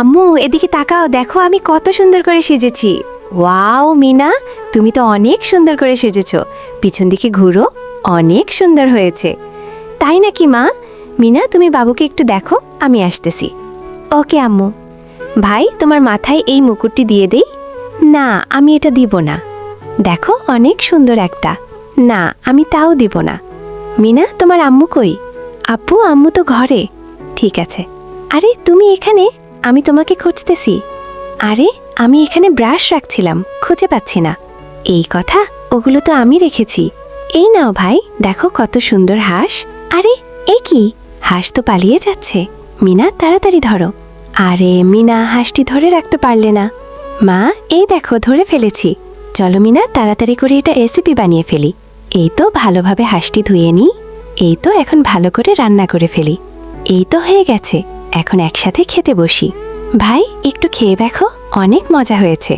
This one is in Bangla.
আম্মু এদিকে তাকাও, দেখো আমি কত সুন্দর করে সেজেছি। ওয়াও মিনা, তুমি তো অনেক সুন্দর করে সেজেছো। পিছন দিকে ঘুরো, অনেক সুন্দর হয়েছে। তাই নাকি মা? মিনা তুমি বাবুকে একটু দেখো, আমি আসতেছি। ওকে আম্মু। ভাই তোমার মাথায় এই মুকুটটি দিয়ে দেই? না, আমি এটা দিব না। দেখো অনেক সুন্দর একটা। না, আমি তাও দিব না। মিনা তোমার আম্মু কই? আপু আম্মু তো ঘরে। ঠিক আছে। আরে তুমি এখানে? আমি তোমাকে খুঁজতেছি। আরে আমি এখানে ব্রাশ রাখছিলাম, খুঁজে পাচ্ছি না। এই কথা, ওগুলো তো আমি রেখেছি। এই নাও ভাই, দেখো কত সুন্দর হাঁস। আরে এই কি, হাঁস তো পালিয়ে যাচ্ছে। মিনা তাড়াতাড়ি ধরো। আরে মিনা হাঁসটি ধরে রাখতে পারলে না। মা এই দেখো ধরে ফেলেছি। চলো মিনা তাড়াতাড়ি করে এটা রেসিপি বানিয়ে ফেলি। এই তো ভালোভাবে হাঁসটি ধুয়ে নিই। এই তো এখন ভালো করে রান্না করে ফেলি। এই তো হয়ে গেছে, এখন একসাথে খেতে বসি। ভাই একটু খেয়ে দেখো, অনেক মজা হয়েছে।